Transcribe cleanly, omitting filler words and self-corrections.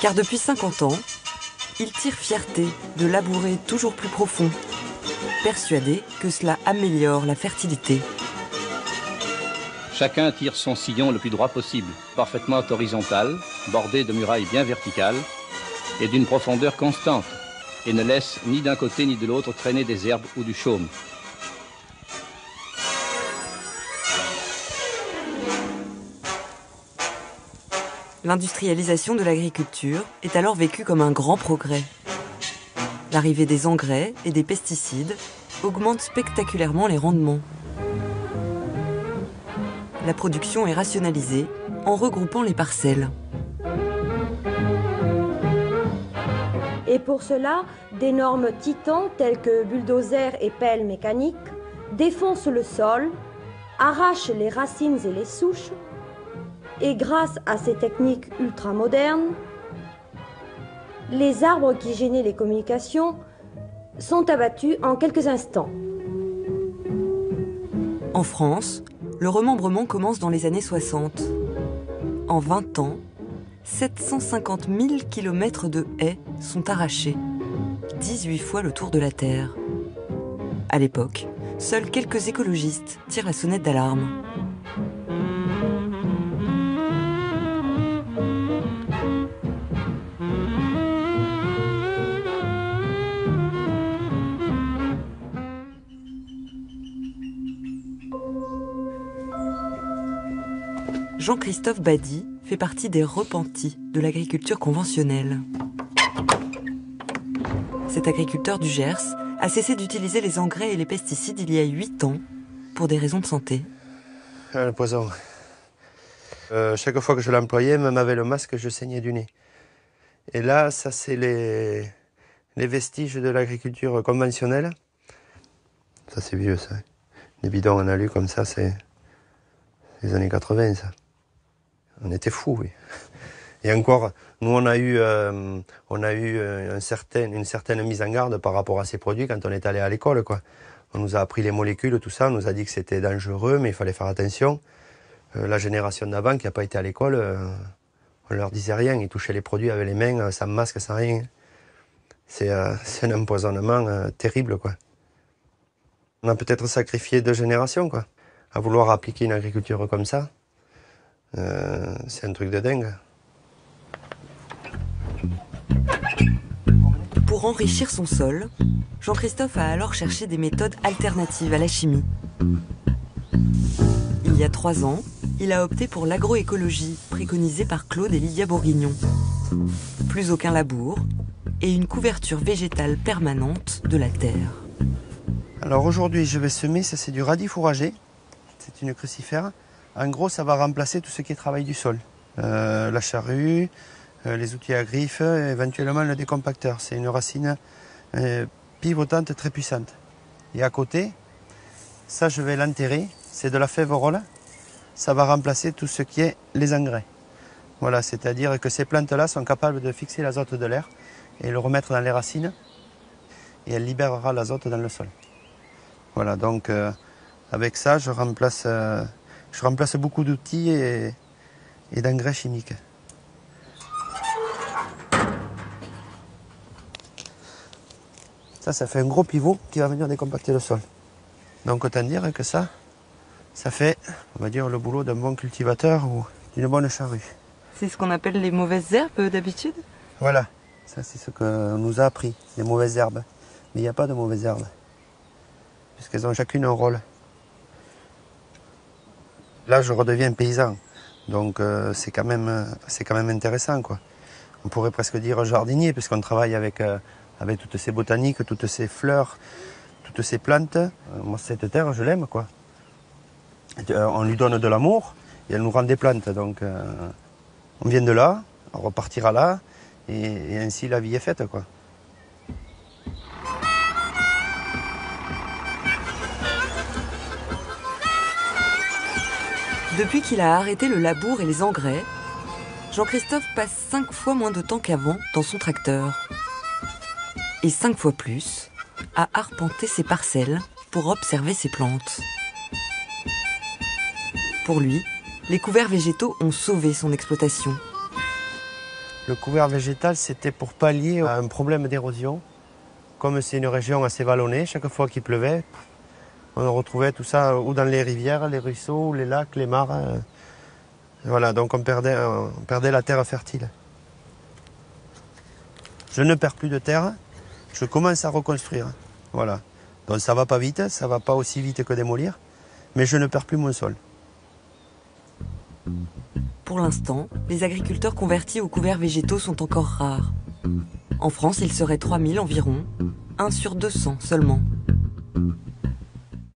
Car depuis 50 ans, il tire fierté de labourer toujours plus profond, persuadé que cela améliore la fertilité. Chacun tire son sillon le plus droit possible, parfaitement horizontal, bordé de murailles bien verticales et d'une profondeur constante, et ne laisse ni d'un côté ni de l'autre traîner des herbes ou du chaume. L'industrialisation de l'agriculture est alors vécue comme un grand progrès. L'arrivée des engrais et des pesticides augmente spectaculairement les rendements. La production est rationalisée en regroupant les parcelles. Et pour cela, d'énormes titans tels que bulldozers et pelles mécaniques défoncent le sol, arrachent les racines et les souches, et grâce à ces techniques ultramodernes, les arbres qui gênaient les communications sont abattus en quelques instants. En France, le remembrement commence dans les années 60. En 20 ans, 750 000 km de haies sont arrachés, 18 fois le tour de la Terre. À l'époque, seuls quelques écologistes tirent la sonnette d'alarme. Jean-Christophe Bady fait partie des repentis de l'agriculture conventionnelle. Cet agriculteur du Gers a cessé d'utiliser les engrais et les pesticides il y a 8 ans pour des raisons de santé. Le poison. Chaque fois que je l'employais, même avec le masque, je saignais du nez. Et là, ça c'est les vestiges de l'agriculture conventionnelle. Ça c'est vieux ça. Les bidons en alu comme ça, c'est les années 80 ça. On était fous, oui. Et encore, nous on a eu une certaine mise en garde par rapport à ces produits quand on est allé à l'école, quoi. On nous a appris les molécules, tout ça, on nous a dit que c'était dangereux, mais il fallait faire attention. La génération d'avant qui n'a pas été à l'école, on leur disait rien, ils touchaient les produits avec les mains, sans masque, sans rien. C'est un empoisonnement terrible, quoi. On a peut-être sacrifié 2 générations, quoi, à vouloir appliquer une agriculture comme ça. C'est un truc de dingue. Pour enrichir son sol, Jean-Christophe a alors cherché des méthodes alternatives à la chimie. Il y a 3 ans, il a opté pour l'agroécologie préconisée par Claude et Lydia Bourguignon. Plus aucun labour et une couverture végétale permanente de la terre. Alors aujourd'hui, je vais semer, ça c'est du radis fourragé. C'est une crucifère. En gros, ça va remplacer tout ce qui est travail du sol. La charrue, les outils à griffes, éventuellement le décompacteur. C'est une racine pivotante très puissante. Et à côté, ça je vais l'enterrer, c'est de la févrole. Ça va remplacer tout ce qui est les engrais. Voilà, c'est-à-dire que ces plantes-là sont capables de fixer l'azote de l'air et le remettre dans les racines. Et elle libérera l'azote dans le sol. Voilà, donc avec ça, je remplace beaucoup d'outils et d'engrais chimiques. Ça fait un gros pivot qui va venir décompacter le sol. Donc autant dire que ça fait, on va dire, le boulot d'un bon cultivateur ou d'une bonne charrue. C'est ce qu'on appelle les mauvaises herbes d'habitude ? Voilà, ça c'est ce qu'on nous a appris, les mauvaises herbes. Mais il n'y a pas de mauvaises herbes, puisqu'elles ont chacune un rôle. Là, je redeviens paysan, donc c'est quand même intéressant, quoi. On pourrait presque dire jardinier, puisqu'on travaille avec toutes ces botaniques, toutes ces fleurs, toutes ces plantes. Moi, cette terre, je l'aime, quoi. On lui donne de l'amour et elle nous rend des plantes. Donc, on vient de là, on repartira là, et ainsi la vie est faite, quoi. Depuis qu'il a arrêté le labour et les engrais, Jean-Christophe passe 5 fois moins de temps qu'avant dans son tracteur. Et 5 fois plus à arpenter ses parcelles pour observer ses plantes. Pour lui, les couverts végétaux ont sauvé son exploitation. Le couvert végétal, c'était pour pallier à un problème d'érosion. Comme c'est une région assez vallonnée, chaque fois qu'il pleuvait, on retrouvait tout ça ou dans les rivières, les ruisseaux, les lacs, les mares. Voilà, donc on perdait la terre fertile. Je ne perds plus de terre, je commence à reconstruire. Voilà. Donc ça va pas vite, ça va pas aussi vite que démolir, mais je ne perds plus mon sol. Pour l'instant, les agriculteurs convertis aux couverts végétaux sont encore rares. En France, il serait 3000 environ, 1 sur 200 seulement.